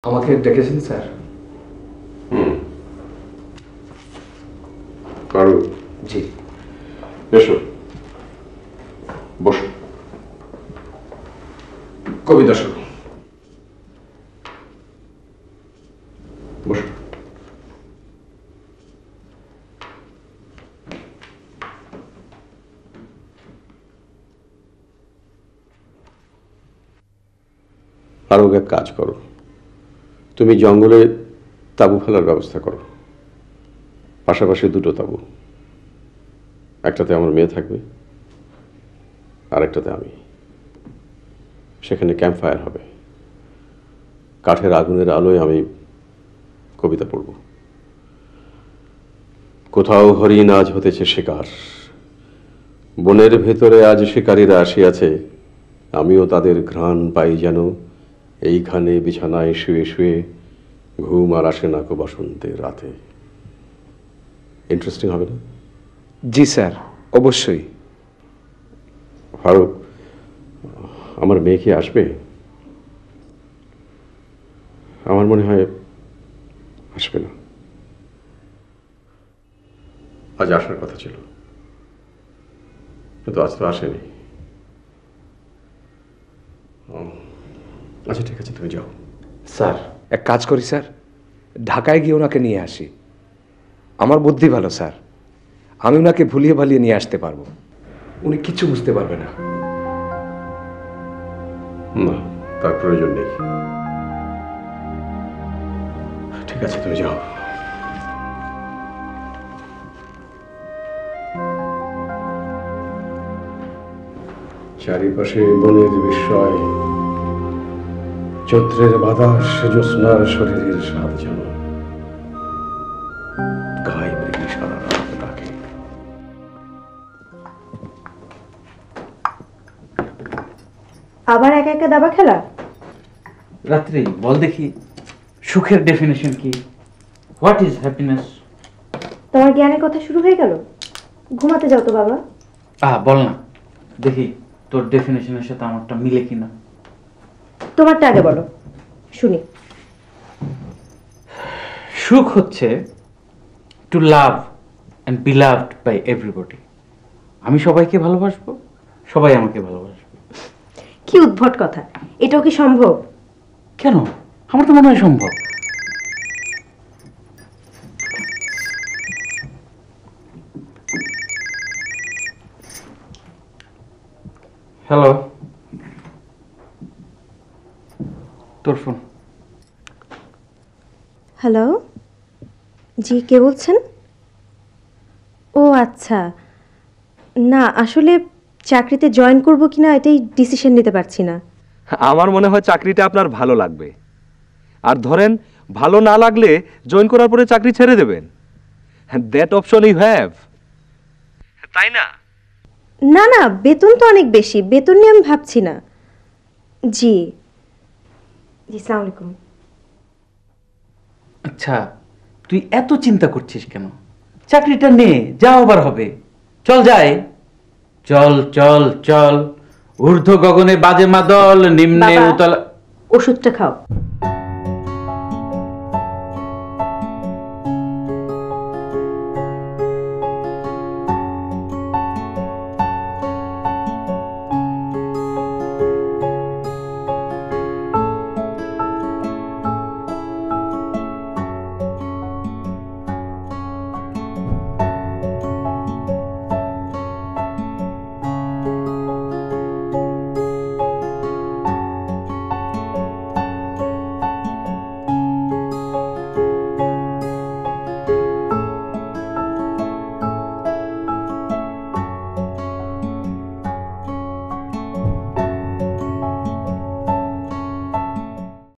আমাকে ডেকেছেন স্যার? কারু, জি। এসো, বসো। কবিতা শোনো। বসো। আরো এক কাজ করো, তুমি জঙ্গলে তাঁবু ফেলার ব্যবস্থা করো, পাশাপাশি দুটো তাঁবু, একটাতে আমার মেয়ে থাকবে আর একটাতে আমি। সেখানে ক্যাম্প ফায়ার হবে, কাঠের আগুনের আলোয় আমি কবিতা পড়ব। কোথাও হরিণ আজ হতেছে শিকার, বনের ভেতরে আজ শিকারীরা আসিয়াছে, আমিও তাদের ঘ্রাণ পাই যেন, এইখানে বিছানায় শুয়ে শুয়ে, ঘুম আর আসে না কো বসন্তের রাতে। ইন্টারেস্টিং হবে না? জি স্যার, অবশ্যই। ফারুক, আমার মেয়ে কি আসবে? আমার মনে হয় আসবে না। আজ আসার কথা ছিল, কিন্তু আজ তো আসেনি। আচ্ছা ঠিক আছে, তুমি যাও। স্যার এক কাজ করি স্যার, ঢাকায় গিয়ে ওনাকে নিয়ে আসি। আমার বুদ্ধি ভালো স্যার, আমি ওনাকে ভুলিয়ে ভালিয়ে নিয়ে আসতে পারবো, উনি কিচ্ছু বুঝতে পারবে না। না, তার প্রয়োজন নেই। ঠিক আছে, তুমি যাও। চারিপাশে বনের বিস্ময়, চৈত্রের বাতাস, জ্যোৎস্নার শরীরের স্বাদ যেন, গায়ে মৃগী সারা রাত ডাকে। আবার একা একা দাবা খেলা? রাত্রি বল দেখি, সুখের ডেফিনেশন কি? What is happiness? তোমার জ্ঞানের কথা শুরু হয়ে গেল? ঘুমাতে যাও তো বাবা। বল না দেখি, তোর ডেফিনেশনের সাথে আমারটা মিলে কিনা। তোমারটা আগে বলো, শুনি। সুখ হচ্ছে to love and be loved by everybody. আমি সবাইকে ভালোবাসবো, সবাই আমাকে ভালোবাসবে। কি উদ্ভট কথা, এটাও কি সম্ভব? কেন? আমার তো মনে হয় সম্ভব। হ্যালো, তোর ফোন। হ্যালো, জি কে বলছেন? ও আচ্ছা, না আসলে চাকরিতে জয়েন করব কিনা এটাই ডিসিশন নিতে পারছি না। আমার মনে হয় চাকরিটা আপনার ভালো লাগবে, আর ধরেন ভালো না লাগলে জয়েন করার পরে চাকরি ছেড়ে দেবেন। দ্যাট অপশন ইউ হ্যাভ, তাই না? না না, বেতন তো অনেক বেশি, বেতন নিয়ে আমি ভাবছি না। জি জি, আসসালামু আলাইকুম। আচ্ছা, তুই এত চিন্তা করছিস কেন? চাকরিটা নে, যা আবার হবে। চল যাই, চল চল চল। ঊর্ধ্ব গগনে বাজে মাদল, নিম্নে বাবা, উতলা। ওষুধটা খাও।